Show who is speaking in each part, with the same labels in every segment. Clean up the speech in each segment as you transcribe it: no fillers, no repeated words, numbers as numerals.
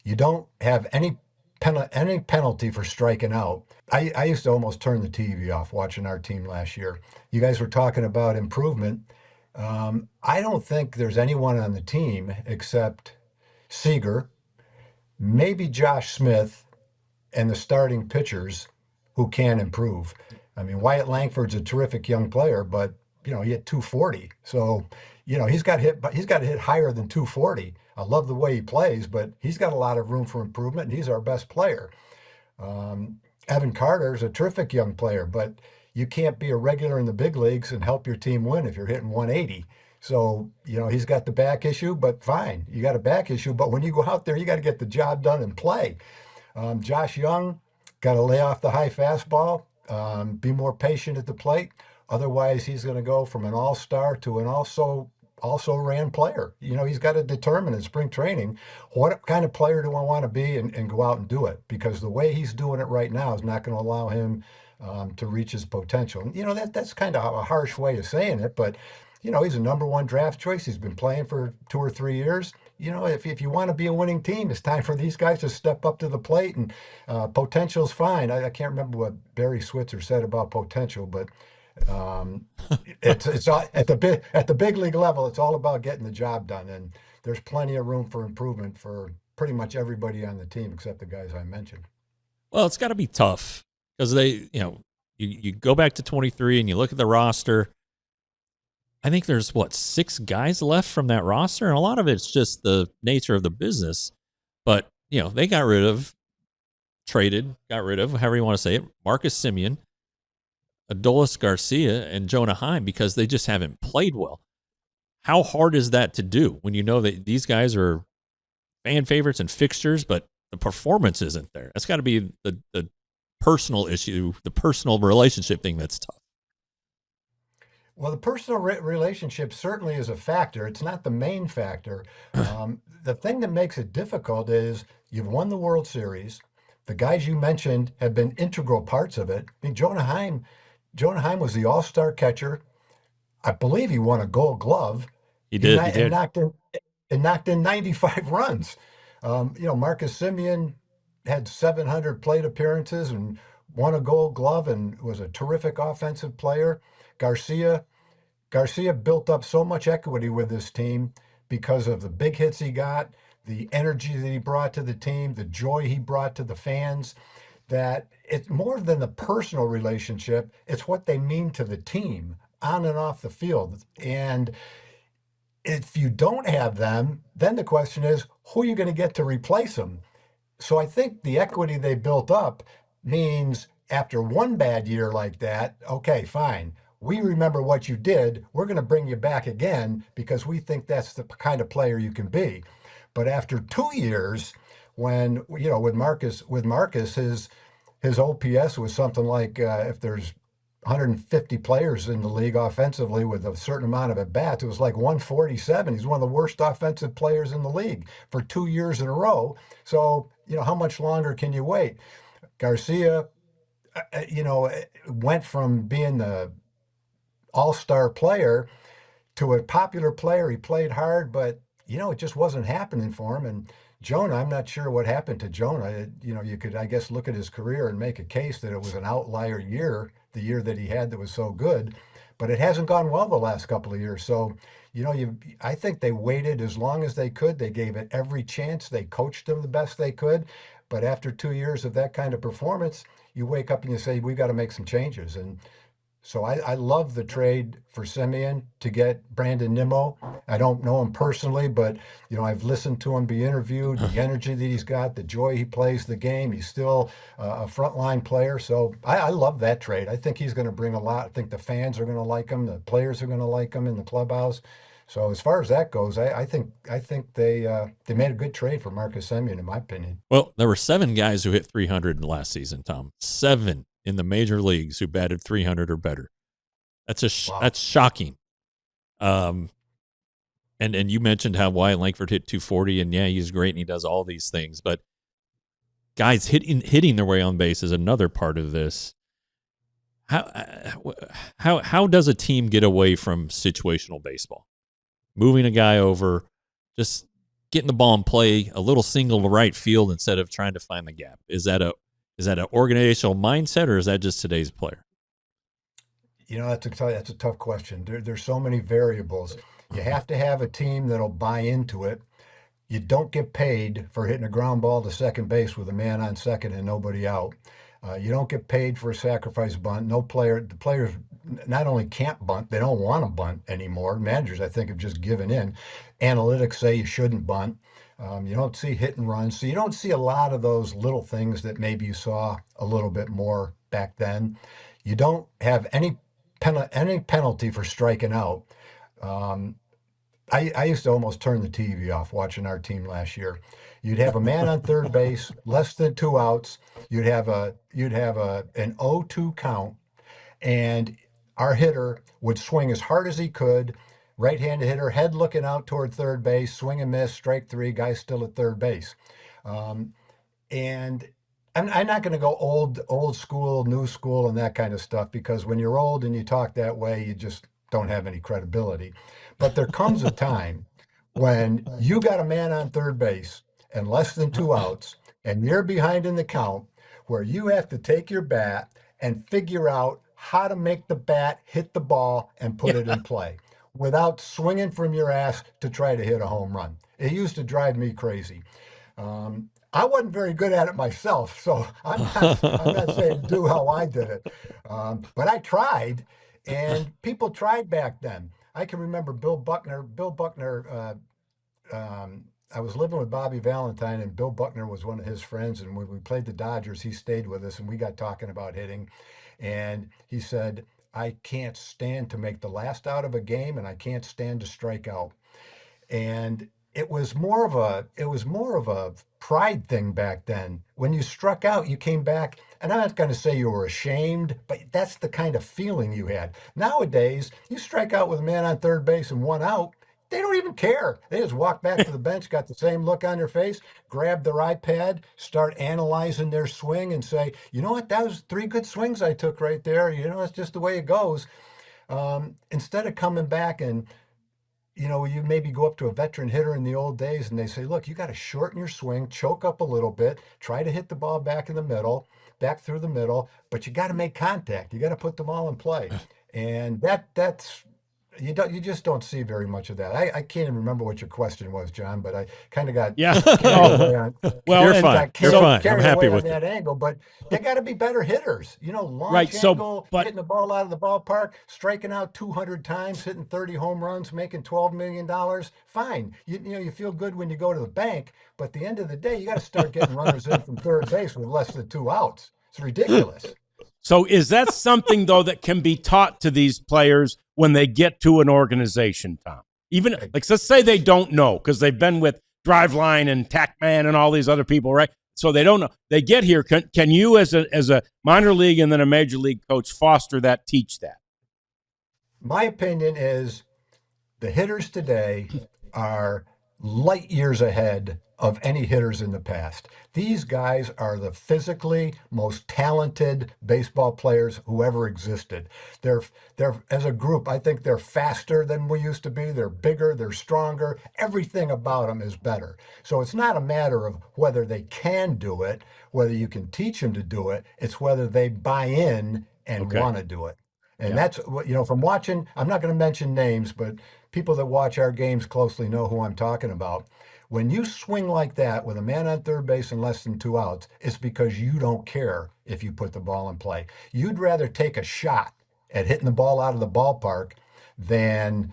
Speaker 1: You don't have any penalty for striking out. I used to almost turn the TV off watching our team last year. You guys were talking about improvement. I don't think there's anyone on the team except Seager, maybe Josh Smith, and the starting pitchers who can improve. I mean, Wyatt Langford's a terrific young player, but he hit 240. So, he's got hit, but he's got to hit higher than 240. I love the way he plays, but he's got a lot of room for improvement, and he's our best player. Um, Evan Carter is a terrific young player, but you can't be a regular in the big leagues and help your team win if you're hitting 180. So, he's got the back issue, but fine, you got a back issue. But when you go out there, you got to get the job done and play. Josh Young, got to lay off the high fastball, be more patient at the plate. Otherwise, he's going to go from an all-star to an also ran player. He's got to determine in spring training what kind of player do I want to be and go out and do it, because the way he's doing it right now is not going to allow him to reach his potential. That's kind of a harsh way of saying it, but he's a number one draft choice. He's been playing for 2 or 3 years. If you want to be a winning team, it's time for these guys to step up to the plate, and potential's fine. I can't remember what Barry Switzer said about potential, but um, it's all, at the big league level. It's all about getting the job done, and there's plenty of room for improvement for pretty much everybody on the team except the guys I mentioned.
Speaker 2: Well, it's got to be tough because you go back to 23 and you look at the roster. I think there's 6 guys left from that roster, and a lot of it's just the nature of the business. But they got rid of, however you want to say it, Marcus Semien, Adolis Garcia, and Jonah Heim, because they just haven't played well. How hard is that to do when you know that these guys are fan favorites and fixtures, but the performance isn't there? That's got to be the personal issue, the personal relationship thing that's tough.
Speaker 1: Well, the personal relationship certainly is a factor. It's not the main factor. The thing that makes it difficult is you've won the World Series. The guys you mentioned have been integral parts of it. I mean, Jonah Heim was the all-star catcher. I believe he won a Gold Glove.
Speaker 2: He
Speaker 1: He
Speaker 2: did.
Speaker 1: ni- and knocked in 95 runs. Marcus Semien had 700 plate appearances and won a Gold Glove and was a terrific offensive player. Garcia Garcia built up so much equity with this team because of the big hits he got, the energy that he brought to the team, the joy he brought to the fans, that it's more than the personal relationship, it's what they mean to the team on and off the field. And if you don't have them, then the question is, who are you going to get to replace them? So I think the equity they built up means after one bad year like that, okay, fine. We remember what you did. We're going to bring you back again because we think that's the kind of player you can be. But after 2 years, when with Marcus, his OPS was something like if there's 150 players in the league offensively with a certain amount of at bats, it was like 147. He's one of the worst offensive players in the league for 2 years in a row. So, how much longer can you wait? Garcia, went from being the all-star player to a popular player. He played hard, but it just wasn't happening for him. And Jonah, I'm not sure what happened to Jonah. You could, I guess, look at his career and make a case that it was an outlier year, the year that he had that was so good, but it hasn't gone well the last couple of years. So, I think they waited as long as they could. They gave it every chance. They coached him the best they could. But after 2 years of that kind of performance, you wake up and you say, we got to make some changes. And so I love the trade for Simeon to get Brandon Nimmo. I don't know him personally, but I've listened to him be interviewed, the energy that he's got, the joy he plays the game. He's still a frontline player. So I love that trade. I think he's going to bring a lot. I think the fans are going to like him. The players are going to like him in the clubhouse. So as far as that goes, I think they made a good trade for Marcus Semien, in my opinion.
Speaker 2: Well, there were 7 guys who hit 300 in the last season, Tom. 7 in the major leagues who batted 300 or better.
Speaker 1: Wow.
Speaker 2: That's shocking. And you mentioned how Wyatt Langford hit 240, and yeah, he's great and he does all these things. But guys hitting their way on base is another part of this. How does a team get away from situational baseball? Moving a guy over, just getting the ball in play, a little single to right field instead of trying to find the gap? Is that an organizational mindset, or is that just today's player?
Speaker 1: That's a tough question. There's so many variables. You have to have a team that'll buy into it. You don't get paid for hitting a ground ball to second base with a man on second and nobody out. You don't get paid for a sacrifice bunt. The players not only can't bunt, they don't want to bunt anymore. Managers, I think, have just given in. Analytics say you shouldn't bunt. You don't see hit and runs. So you don't see a lot of those little things that maybe you saw a little bit more back then. You don't have any penalty for striking out. Um, I used to almost turn the TV off watching our team last year. You'd have a man on third base, less than two outs. You'd have an 0-2 count, and our hitter would swing as hard as he could. Right-handed hitter, head looking out toward third base, swing and miss, strike three, guy still at third base. Um, and I'm not going to go old school, new school, and that kind of stuff because when you're old and you talk that way, you just don't have any credibility. But there comes a time when you got a man on third base and less than two outs, and you're behind in the count, where you have to take your bat and figure out how to make the bat hit the ball and put it
Speaker 3: Yeah.
Speaker 1: in play without swinging from your ass to try to hit a home run. It used to drive me crazy. I wasn't very good at it myself, so I'm not saying do how I did it, but I tried, and people tried back then. I can remember Bill Buckner. I was living with Bobby Valentine, and Bill Buckner was one of his friends. And when we played the Dodgers, he stayed with us, and we got talking about hitting. And he said, "I can't stand to make the last out of a game, and I can't stand to strike out." And it was more of a pride thing back then. When you struck out, you came back, and I'm not going to say you were ashamed, but that's the kind of feeling you had. Nowadays, you strike out with a man on third base and one out, they don't even care. They just walk back to the bench, got the same look on their face, grab their iPad, start analyzing their swing, and say, "You know what, that was three good swings I took right there. That's just the way it goes." Instead of coming back and you maybe go up to a veteran hitter in the old days and they say, "Look, you got to shorten your swing, choke up a little bit, try to hit the ball back in the middle, back through the middle, but you got to make contact. You got to put the ball in play." And that's you just don't see very much of that. I can't even remember what your question was, John, but I kind of got
Speaker 3: Yeah.
Speaker 1: carried
Speaker 3: Oh,
Speaker 1: away on
Speaker 3: well,
Speaker 2: You're
Speaker 3: and
Speaker 2: fine.
Speaker 1: got
Speaker 2: You're
Speaker 3: so
Speaker 2: fine. I'm
Speaker 1: carried
Speaker 2: happy
Speaker 1: away on
Speaker 2: with it.
Speaker 1: that angle, but they got to be better hitters.
Speaker 3: right.
Speaker 1: Launch
Speaker 3: So,
Speaker 1: angle,
Speaker 3: but
Speaker 1: hitting the ball out of the ballpark, striking out 200 times, hitting 30 home runs, making $12 million. Fine. You feel good when you go to the bank, but at the end of the day, you got to start getting runners in from third base with less than two outs. It's ridiculous.
Speaker 3: so is that something though that can be taught to these players when they get to an organization, Tom? Even like let's say they don't know because they've been with Driveline and TackMan and all these other people, right? So they don't know. They get here. Can you, as a minor league and then a major league coach, foster that, teach that?
Speaker 1: My opinion is the hitters today are light years ahead of any hitters in the past. These guys are the physically most talented baseball players who ever existed. They're as a group, I think they're faster than we used to be. They're bigger, they're stronger. Everything about them is better. So it's not a matter of whether they can do it, whether you can teach them to do it. It's whether they buy in and
Speaker 3: Okay.
Speaker 1: want to do it. And
Speaker 3: Yeah.
Speaker 1: that's what, from watching, I'm not going to mention names, but people that watch our games closely know who I'm talking about. When you swing like that with a man on third base and less than two outs, it's because you don't care if you put the ball in play. You'd rather take a shot at hitting the ball out of the ballpark than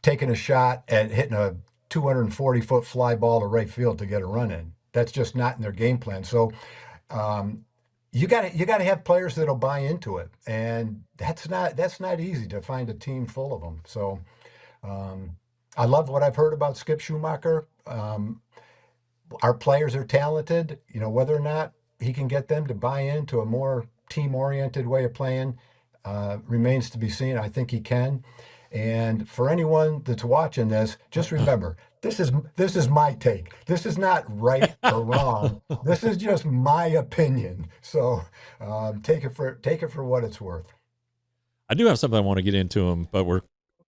Speaker 1: taking a shot at hitting a 240-foot fly ball to right field to get a run in. That's just not in their game plan. So um, you got to have players that'll buy into it, and that's not easy to find a team full of them. So um, I love what I've heard about Skip Schumacher. Our players are talented. Whether or not he can get them to buy into a more team-oriented way of playing remains to be seen. I think he can. And for anyone that's watching this, just remember, this is my take. This is not right or wrong. This is just my opinion. So take it for what it's worth.
Speaker 2: I do have something I want to get into him, but we're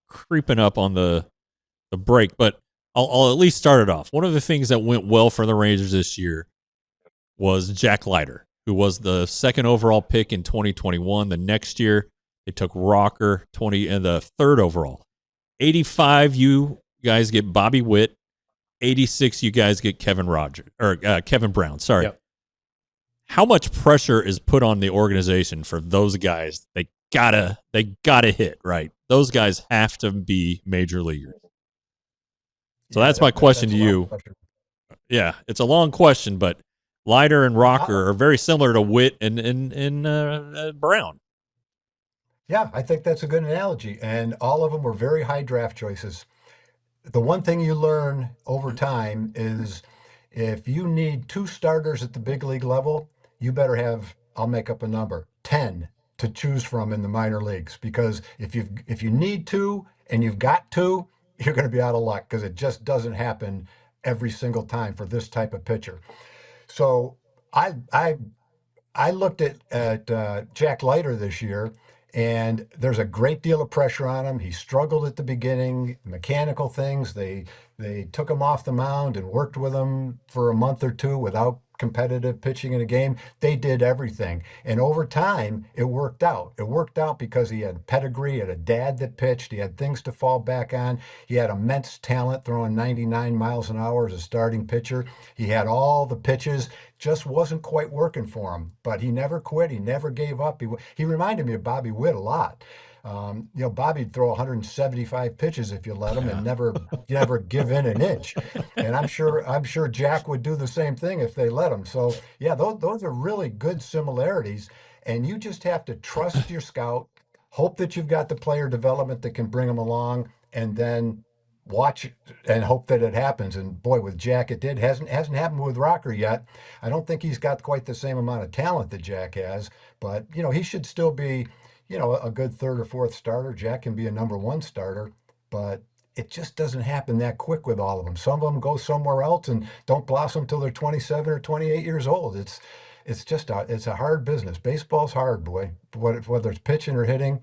Speaker 2: creeping up on the break. But I'll at least start it off. One of the things that went well for the Rangers this year was Jack Leiter, who was the second overall pick in 2021. The next year, they took Rocker 20 and the third overall. 85, you guys get Bobby Witt. 86, you guys get Kevin Brown. Sorry.
Speaker 3: Yep.
Speaker 2: How much pressure is put on the organization for those guys? They gotta hit, right? Those guys have to be major leaguers. So that's my question to you. Yeah, it's a long question, but Leiter and Rocker are very similar to Witt and Brown.
Speaker 1: Yeah, I think that's a good analogy. And all of them were very high draft choices. The one thing you learn over time is if you need two starters at the big league level, you better have, I'll make up a number, 10 to choose from in the minor leagues. Because if you need two and you've got two, you're going to be out of luck because it just doesn't happen every single time for this type of pitcher. So I looked at Jack Leiter this year, and there's a great deal of pressure on him. He struggled at the beginning, mechanical things. They took him off the mound and worked with him for a month or two without competitive pitching in a game. They did everything, and over time, it worked out. It worked out because he had pedigree, he had a dad that pitched, he had things to fall back on. He had immense talent, throwing 99 miles an hour as a starting pitcher. He had all the pitches, just wasn't quite working for him. But he never quit. He never gave up. He reminded me of Bobby Witt a lot. Bobby'd throw 175 pitches if you let him, and never give in an inch. And I'm sure Jack would do the same thing if they let him. So yeah, those are really good similarities. And you just have to trust your scout, hope that you've got the player development that can bring them along, and then watch and hope that it happens. And boy, with Jack, it did. Hasn't happened with Rocker yet. I don't think he's got quite the same amount of talent that Jack has, but he should still be, a good third or fourth starter. Jack can be a number one starter, but it just doesn't happen that quick with all of them. Some of them go somewhere else and don't blossom till they're 27 or 28 years old. It's a hard business. Baseball's hard, boy. Whether it's pitching or hitting,